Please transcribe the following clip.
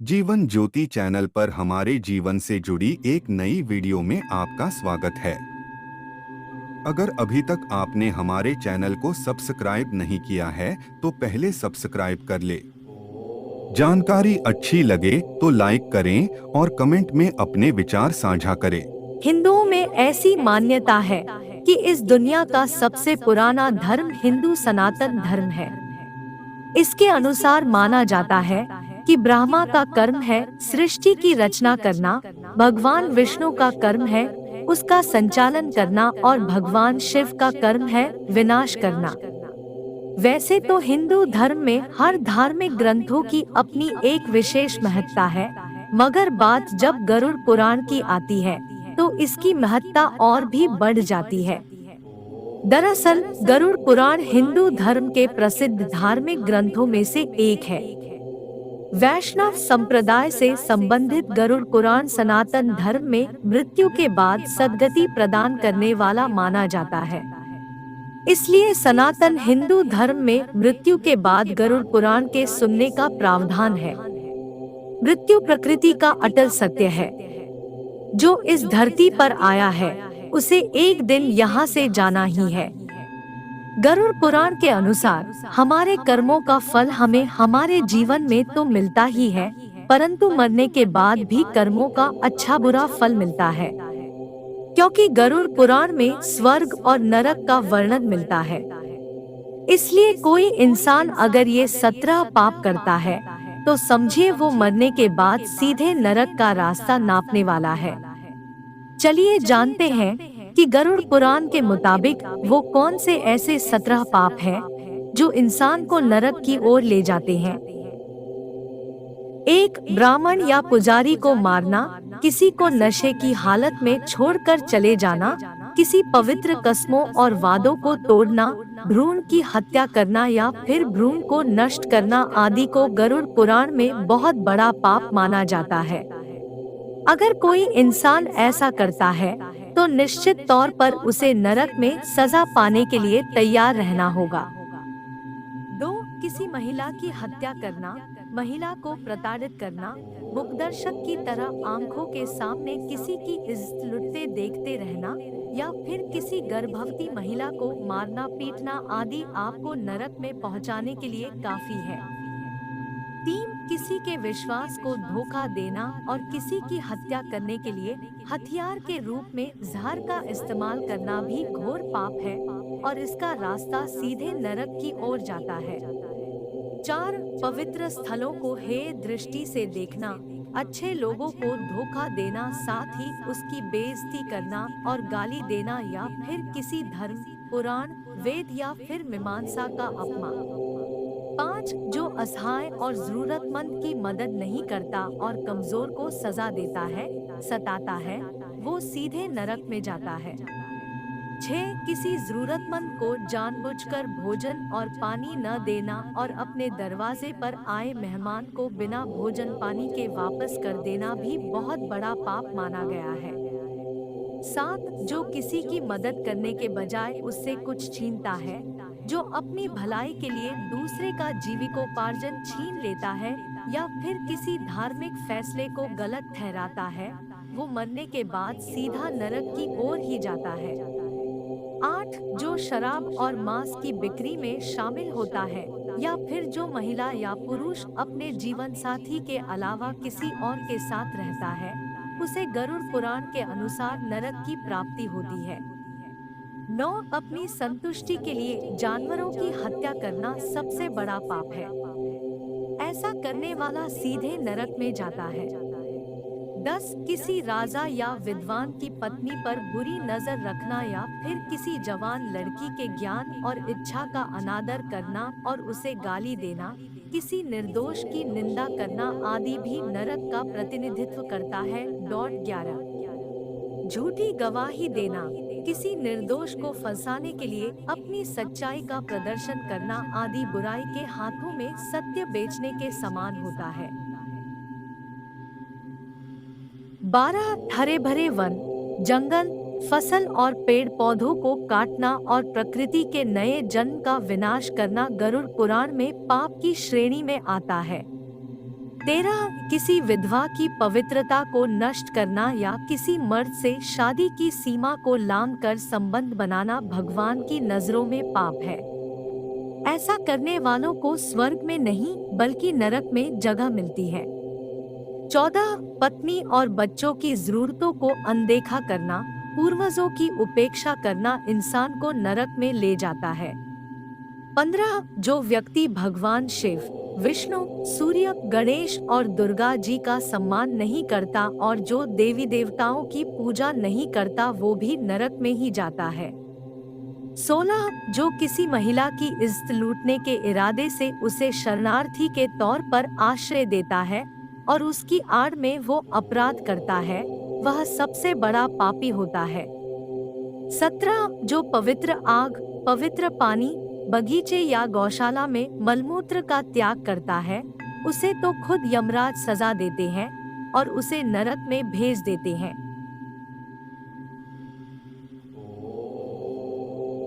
Jeevan Jyoti channel पर हमारे जीवन से जुड़ी एक नई वीडियो में आपका स्वागत है। अगर अभी तक आपने हमारे चैनल को सब्सक्राइब नहीं किया है तो पहले सब्सक्राइब कर ले। जानकारी अच्छी लगे तो लाइक करें और कमेंट में अपने विचार साझा करें। हिंदुओं में ऐसी मान्यता है कि इस दुनिया का सबसे पुराना धर्म हिंदू सनातन धर्म है। इसके अनुसार माना जाता है कि ब्रह्मा का कर्म है सृष्टि की रचना करना, भगवान विष्णु का कर्म है उसका संचालन करना और भगवान शिव का कर्म है विनाश करना। वैसे तो हिंदू धर्म में हर धार्मिक ग्रंथों की अपनी एक विशेष महत्ता है, मगर बात जब गरुड़ पुराण की आती है तो इसकी महत्ता और भी बढ़ जाती है। दरअसल गरुड़ पुराण हिंदू धर्म के प्रसिद्ध धार्मिक ग्रंथों में से एक है। वैष्णव संप्रदाय से संबंधित गरुड़ पुराण सनातन धर्म में मृत्यु के बाद सद्गति प्रदान करने वाला माना जाता है। इसलिए सनातन हिंदू धर्म में मृत्यु के बाद गरुड़ पुराण के सुनने का प्रावधान है। मृत्यु प्रकृति का अटल सत्य है। जो इस धरती पर आया है उसे एक दिन यहाँ से जाना ही है। गरुड़ पुराण के अनुसार हमारे कर्मों का फल हमें हमारे जीवन में तो मिलता ही है, परंतु मरने के बाद भी कर्मों का अच्छा बुरा फल मिलता है। क्योंकि गरुड़ पुराण में स्वर्ग और नरक का वर्णन मिलता है, इसलिए कोई इंसान अगर ये 17 पाप करता है तो समझिए वो मरने के बाद सीधे नरक का रास्ता नापने वाला है। चलिए जानते हैं कि गरुड़ पुराण के मुताबिक वो कौन से ऐसे 17 पाप हैं जो इंसान को नरक की ओर ले जाते हैं। 1. ब्राह्मण या पुजारी को मारना, किसी को नशे की हालत में छोड़कर चले जाना, किसी पवित्र कस्मों और वादों को तोड़ना, भ्रूण की हत्या करना या फिर भ्रूण को नष्ट करना आदि को गरुड़ पुराण में बहुत बड़ा पाप माना जाता है। अगर कोई इंसान ऐसा करता है तो निश्चित तौर पर उसे नरक में सजा पाने के लिए तैयार रहना होगा। 2. किसी महिला की हत्या करना, महिला को प्रताड़ित करना, मुखदर्शक की तरह आंखों के सामने किसी की इज्जत लुटते देखते रहना या फिर किसी गर्भवती महिला को मारना पीटना आदि आपको नरक में पहुंचाने के लिए काफी है। 3. किसी के विश्वास को धोखा देना और किसी की हत्या करने के लिए हथियार के रूप में जहर का इस्तेमाल करना भी घोर पाप है और इसका रास्ता सीधे नरक की ओर जाता है। 4. पवित्र स्थलों को हेय दृष्टि से देखना, अच्छे लोगों को धोखा देना, साथ ही उसकी बेइज्जती करना और गाली देना या फिर किसी धर्म, पुराण, वेद या फिर मीमांसा का अपमान। 5. जो असहाय और जरूरतमंद की मदद नहीं करता और कमजोर को सजा देता है, सताता है, वो सीधे नरक में जाता है। 6. किसी जरूरतमंद को जानबूझकर भोजन और पानी न देना और अपने दरवाजे पर आए मेहमान को बिना भोजन पानी के वापस कर देना भी बहुत बड़ा पाप माना गया है। 7. जो किसी की मदद करने के बजाय उससे कुछ छीनता है, जो अपनी भलाई के लिए दूसरे का जीविकोपार्जन छीन लेता है या फिर किसी धार्मिक फैसले को गलत ठहराता है, वो मरने के बाद सीधा नरक की ओर ही जाता है। 8. जो शराब और मांस की बिक्री में शामिल होता है या फिर जो महिला या पुरुष अपने जीवन साथी के अलावा किसी और के साथ रहता है, उसे गरुड़ पुराण के अनुसार नरक की प्राप्ति होती है। 9. अपनी संतुष्टि के लिए जानवरों की हत्या करना सबसे बड़ा पाप है। ऐसा करने वाला सीधे नरक में जाता है। 10. किसी राजा या विद्वान की पत्नी पर बुरी नजर रखना या फिर किसी जवान लड़की के ज्ञान और इच्छा का अनादर करना और उसे गाली देना, किसी निर्दोष की निंदा करना आदि भी नरक का प्रतिनिधित्व करता है। 11. झूठी गवाही देना, किसी निर्दोष को फंसाने के लिए अपनी सच्चाई का प्रदर्शन करना आदि बुराई के हाथों में सत्य बेचने के समान होता है। 12. हरे भरे वन, जंगल, फसल और पेड़ पौधों को काटना और प्रकृति के नए जन्म का विनाश करना गरुड़ पुराण में पाप की श्रेणी में आता है। 13 किसी विधवा की पवित्रता को नष्ट करना या किसी मर्द से शादी की सीमा को लांघ कर संबंध बनाना भगवान की नजरों में पाप है। ऐसा करने वालों को स्वर्ग में नहीं बल्कि नरक में जगह मिलती है। 14 पत्नी और बच्चों की जरूरतों को अनदेखा करना, पूर्वजों की उपेक्षा करना इंसान को नरक में ले जाता है। 15 जो व्यक्ति भगवान शिव, विष्णु, सूर्य, गणेश और दुर्गा जी का सम्मान नहीं करता और जो देवी देवताओं की पूजा नहीं करता वो भी नरक में ही जाता है। 16 जो किसी महिला की इज्जत लूटने के इरादे से उसे शरणार्थी के तौर पर आश्रय देता है और उसकी आड़ में वो अपराध करता है, वह सबसे बड़ा पापी होता है। 17 जो पवित्र आग, पवित्र पानी, बगीचे या गौशाला में मलमूत्र का त्याग करता है, उसे तो खुद यमराज सजा देते हैं और उसे नरक में भेज देते हैं।